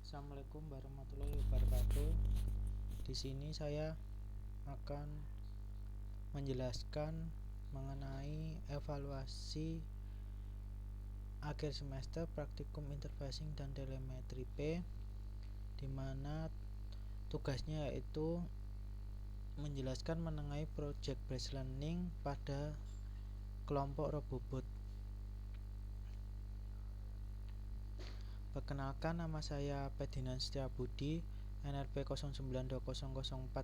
Assalamualaikum warahmatullahi wabarakatuh. Di sini saya akan menjelaskan mengenai evaluasi akhir semester praktikum interfacing dan telemetri P, di mana tugasnya yaitu menjelaskan mengenai project based learning pada kelompok robobot. Perkenalkan, nama saya Ferdinand Setiabudi, NRP 0920040001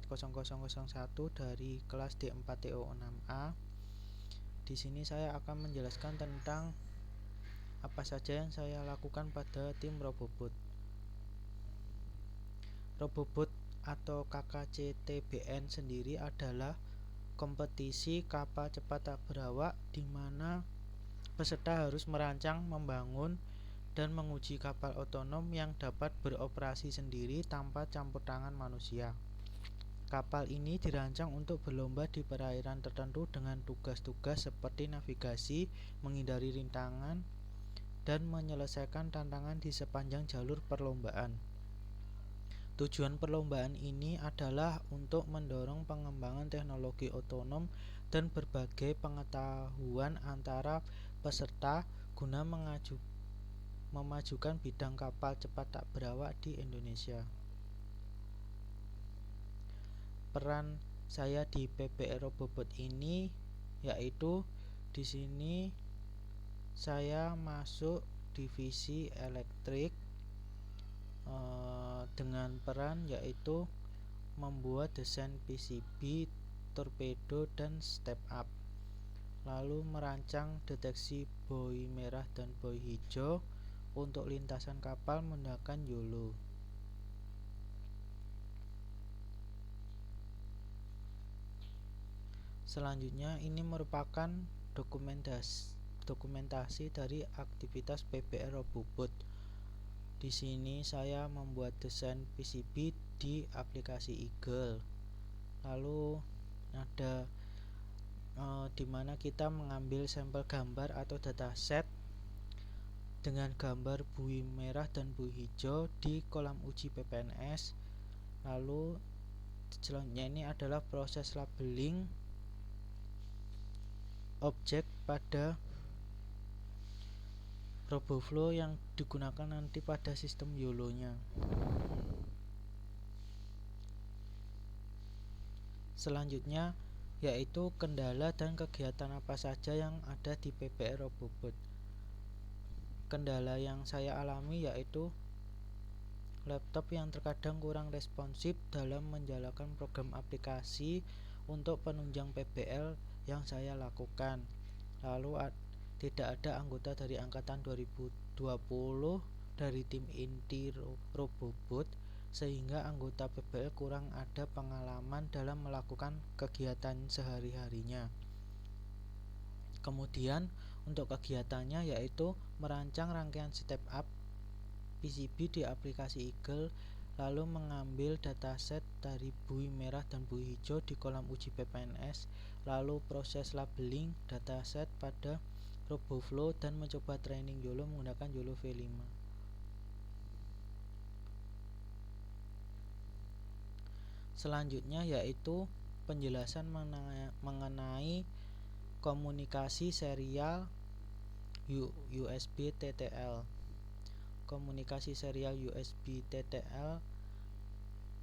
dari kelas D4TO6A. Di sini saya akan menjelaskan tentang apa saja yang saya lakukan pada tim robobot. Robobot atau KKCTBN sendiri adalah kompetisi kapal cepat tak berawak di mana peserta harus merancang, membangun, dan menguji kapal otonom yang dapat beroperasi sendiri tanpa campur tangan manusia. Kapal ini dirancang untuk berlomba di perairan tertentu dengan tugas-tugas seperti navigasi, menghindari rintangan, dan menyelesaikan tantangan di sepanjang jalur perlombaan. Tujuan perlombaan ini adalah untuk mendorong pengembangan teknologi otonom dan berbagai pengetahuan antara peserta guna memajukan bidang kapal cepat tak berawak di Indonesia. Peran saya di PBL Robobot ini yaitu di sini saya masuk divisi elektrik dengan peran yaitu membuat desain PCB, torpedo, dan step up, lalu merancang deteksi buoy merah dan buoy hijau untuk lintasan kapal menggunakan YOLO. Selanjutnya, ini merupakan dokumentasi dari aktivitas PBL Robobot. Di sini saya membuat desain PCB di aplikasi Eagle. Lalu ada di mana kita mengambil sampel gambar atau dataset dengan gambar buoy merah dan buoy hijau di kolam uji PPNS. Lalu selanjutnya ini adalah proses labeling objek pada RoboFlow yang digunakan nanti pada sistem YOLO-nya. Selanjutnya yaitu kendala dan kegiatan apa saja yang ada di PBL Robobot. Kendala yang saya alami yaitu laptop yang terkadang kurang responsif dalam menjalankan program aplikasi untuk penunjang PBL yang saya lakukan. Lalu tidak ada anggota dari angkatan 2020 dari tim inti Robobot, sehingga anggota PBL kurang ada pengalaman dalam melakukan kegiatan sehari-harinya. Kemudian untuk kegiatannya yaitu merancang rangkaian step up PCB di aplikasi Eagle, lalu mengambil dataset dari buoy merah dan buoy hijau di kolam uji PPNS, lalu proses labeling dataset pada RoboFlow dan mencoba training YOLO menggunakan YOLO V5. Selanjutnya yaitu penjelasan mengenai komunikasi serial USB TTL. Komunikasi serial USB TTL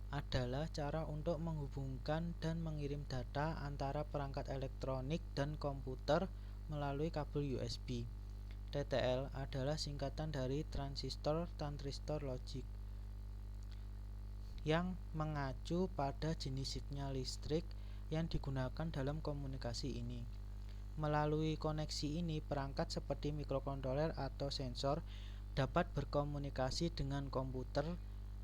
adalah cara untuk menghubungkan dan mengirim data antara perangkat elektronik dan komputer melalui kabel USB. TTL adalah singkatan dari transistor logic yang mengacu pada jenis sinyal listrik yang digunakan dalam komunikasi ini. Melalui koneksi ini, perangkat seperti mikrokontroler atau sensor dapat berkomunikasi dengan komputer,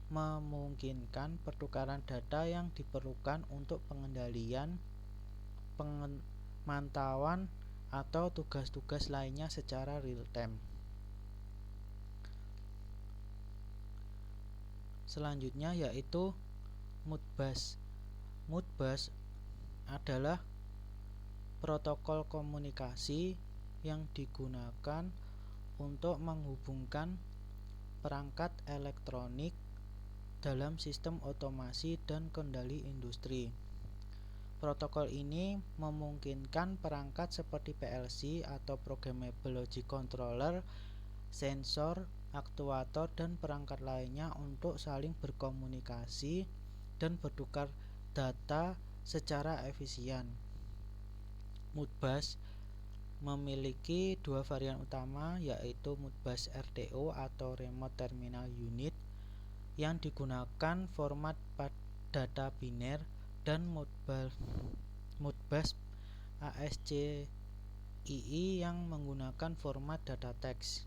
memungkinkan pertukaran data yang diperlukan untuk pengendalian, pemantauan, atau tugas-tugas lainnya secara real time. Selanjutnya yaitu Modbus. Modbus adalah protokol komunikasi yang digunakan untuk menghubungkan perangkat elektronik dalam sistem otomasi dan kendali industri. Protokol ini memungkinkan perangkat seperti PLC atau Programmable Logic Controller, sensor, aktuator, dan perangkat lainnya untuk saling berkomunikasi dan bertukar data secara efisien. Modbus memiliki dua varian utama, yaitu Modbus RTO atau Remote Terminal Unit yang digunakan format data biner dan Modbus ASCII yang menggunakan format data teks.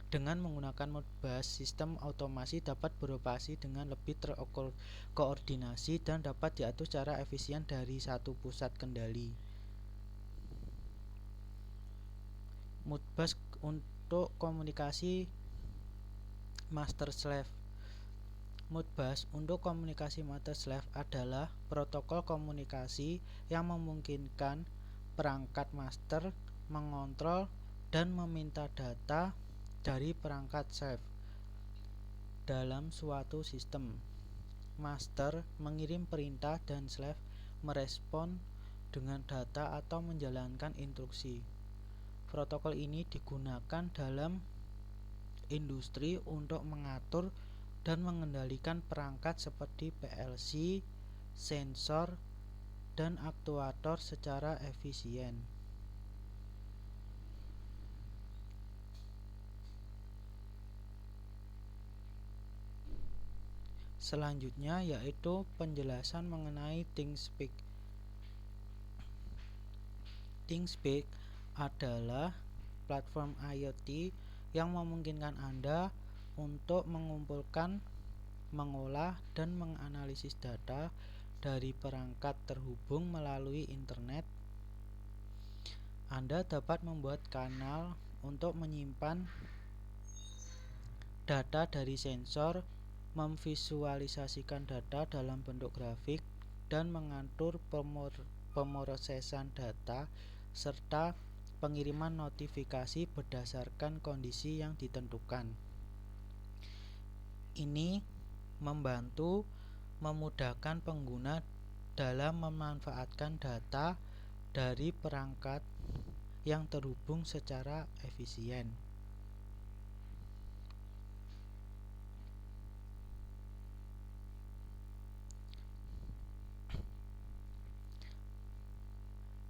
Dengan menggunakan Modbus, sistem otomasi dapat beroperasi dengan lebih terkoordinasi dan dapat diatur secara efisien dari satu pusat kendali. Modbus untuk komunikasi master-slave. Modbus untuk komunikasi master-slave adalah protokol komunikasi yang memungkinkan perangkat master mengontrol dan meminta data dari perangkat slave dalam suatu sistem. Master mengirim perintah dan slave merespon dengan data atau menjalankan instruksi. Protokol ini digunakan dalam industri untuk mengatur dan mengendalikan perangkat seperti PLC, sensor, dan aktuator secara efisien. Selanjutnya yaitu penjelasan mengenai ThingSpeak. ThingSpeak adalah platform IoT yang memungkinkan Anda untuk mengumpulkan, mengolah, dan menganalisis data dari perangkat terhubung melalui internet. Anda dapat membuat kanal untuk menyimpan data dari sensor, memvisualisasikan data dalam bentuk grafik, dan mengatur pemrosesan data serta pengiriman notifikasi berdasarkan kondisi yang ditentukan. Ini membantu memudahkan pengguna dalam memanfaatkan data dari perangkat yang terhubung secara efisien.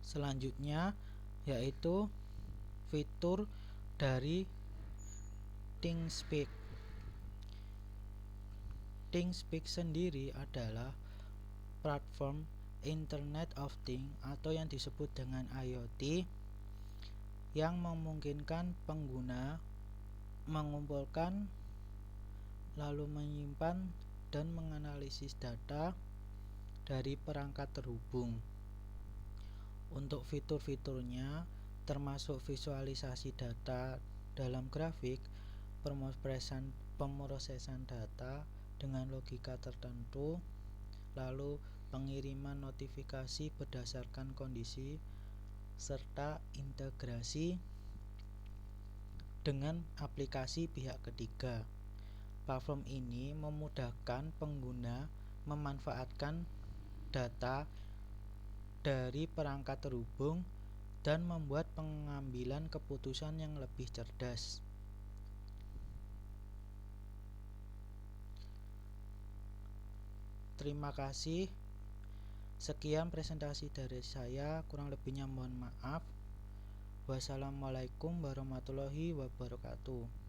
Selanjutnya yaitu fitur dari ThingSpeak. ThingSpeak sendiri adalah platform Internet of Things atau yang disebut dengan IoT yang memungkinkan pengguna mengumpulkan, lalu menyimpan dan menganalisis data dari perangkat terhubung. Untuk fitur-fiturnya termasuk visualisasi data dalam grafik, pemrosesan data dengan logika tertentu, lalu pengiriman notifikasi berdasarkan kondisi, serta integrasi dengan aplikasi pihak ketiga. Platform ini memudahkan pengguna memanfaatkan data dari perangkat terhubung dan membuat pengambilan keputusan yang lebih cerdas. Terima kasih. Sekian presentasi dari saya, kurang lebihnya mohon maaf. Wassalamualaikum warahmatullahi wabarakatuh.